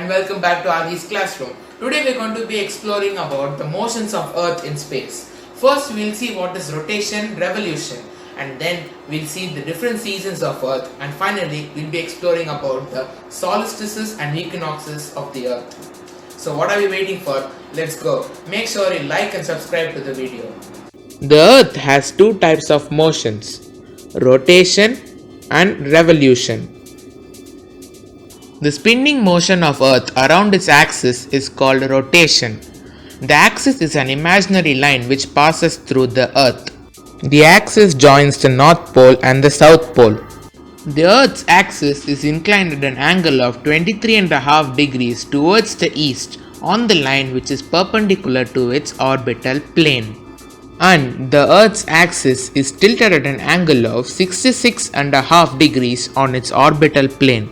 and welcome back to Adi's classroom. Today we are going to be exploring about the motions of Earth in space. First we will see what is rotation, revolution, and then we will see the different seasons of Earth, and finally we will be exploring about the solstices and equinoxes of the Earth. So what are we waiting for? Let's go. Make sure you like and subscribe to the video. The Earth has two types of motions, rotation and revolution. The spinning motion of Earth around its axis is called rotation. The axis is an imaginary line which passes through the Earth. The axis joins the North Pole and the South Pole. The Earth's axis is inclined at an angle of 23.5 degrees towards the east on the line which is perpendicular to its orbital plane. And the Earth's axis is tilted at an angle of 66.5 degrees on its orbital plane.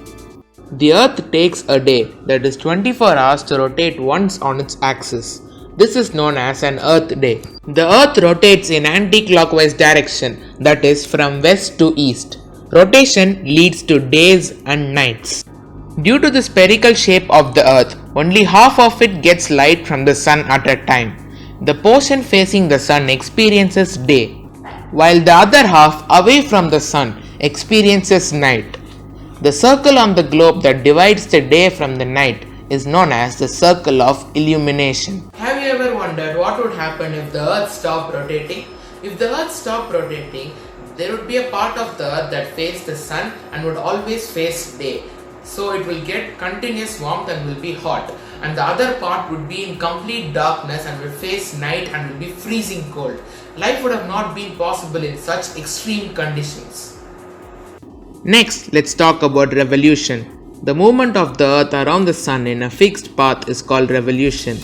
The Earth takes a day, that is 24 hours, to rotate once on its axis. This is known as an Earth day. The Earth rotates in anti-clockwise direction, that is from west to east. Rotation leads to days and nights. Due to the spherical shape of the Earth, only half of it gets light from the sun at a time. The portion facing the sun experiences day, while the other half away from the sun experiences night. The circle on the globe that divides the day from the night is known as the circle of illumination. Have you ever wondered what would happen if the Earth stopped rotating? If the Earth stopped rotating, there would be a part of the Earth that faced the sun and would always face day. So it will get continuous warmth and will be hot. And the other part would be in complete darkness and will face night and will be freezing cold. Life would have not been possible in such extreme conditions. Next, let's talk about revolution. The movement of the Earth around the Sun in a fixed path is called revolution.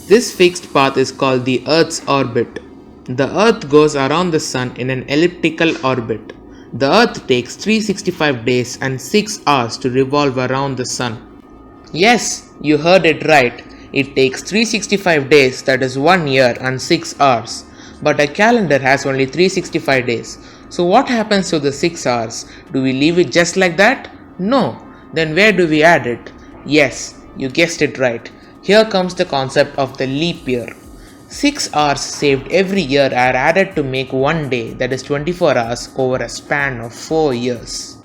This fixed path is called the Earth's orbit. The Earth goes around the Sun in an elliptical orbit. The Earth takes 365 days and 6 hours to revolve around the Sun. Yes, you heard it right. It takes 365 days, that is 1 year and 6 hours. But a calendar has only 365 days. So what happens to the 6 hours? Do we leave it just like that? No. Then where do we add it? Yes, you guessed it right. Here comes the concept of the leap year. 6 hours saved every year are added to make one day, that is 24 hours, over a span of 4 years.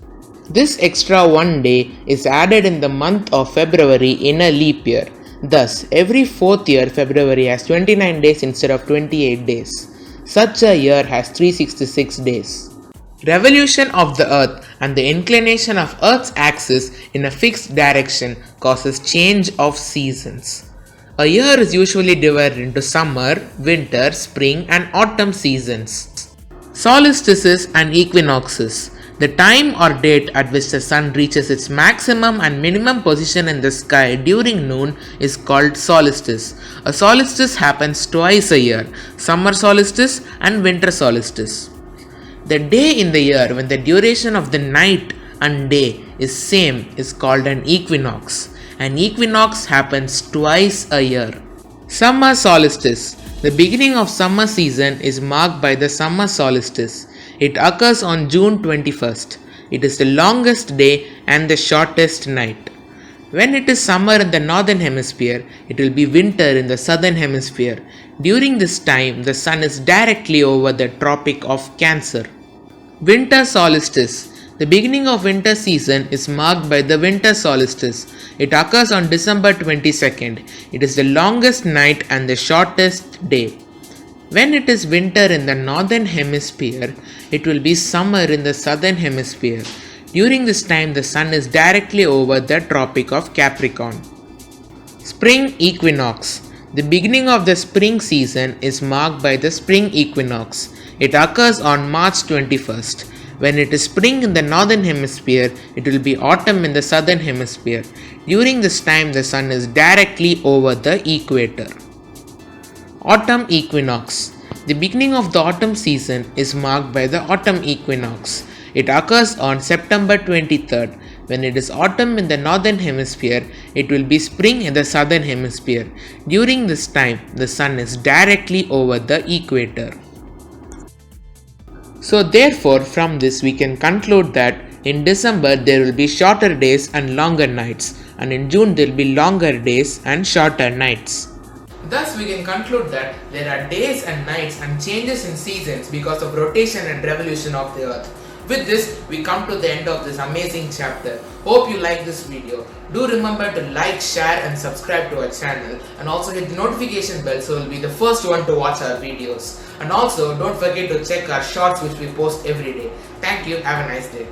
This extra one day is added in the month of February in a leap year. Thus, every fourth year February has 29 days instead of 28 days. Such a year has 366 days. Revolution of the Earth and the inclination of Earth's axis in a fixed direction causes change of seasons. A year is usually divided into summer, winter, spring and autumn seasons. Solstices and equinoxes. The time or date at which the sun reaches its maximum and minimum position in the sky during noon is called solstice. A solstice happens twice a year, summer solstice and winter solstice. The day in the year when the duration of the night and day is same is called an equinox. An equinox happens twice a year. Summer solstice. The beginning of summer season is marked by the summer solstice. It occurs on June 21st. It is the longest day and the shortest night. When it is summer in the northern hemisphere, it will be winter in the southern hemisphere. During this time, the sun is directly over the Tropic of Cancer. Winter solstice. The beginning of winter season is marked by the winter solstice. It occurs on December 22nd. It is the longest night and the shortest day. When it is winter in the northern hemisphere, it will be summer in the southern hemisphere. During this time, the sun is directly over the Tropic of Capricorn. Spring equinox. The beginning of the spring season is marked by the spring equinox. It occurs on March 21st. When it is spring in the northern hemisphere, it will be autumn in the southern hemisphere. During this time, the sun is directly over the equator. Autumn equinox. The beginning of the autumn season is marked by the autumn equinox. It occurs on September 23rd. When it is autumn in the northern hemisphere, it will be spring in the southern hemisphere. During this time, the sun is directly over the equator. So therefore, from this we can conclude that in December there will be shorter days and longer nights, and in June there will be longer days and shorter nights. Thus, we can conclude that there are days and nights and changes in seasons because of rotation and revolution of the earth. With this, we come to the end of this amazing chapter. Hope you like this video. Do remember to like, share and subscribe to our channel, and also hit the notification bell so you'll be the first one to watch our videos. And also, don't forget to check our shorts which we post every day. Thank you. Have a nice day.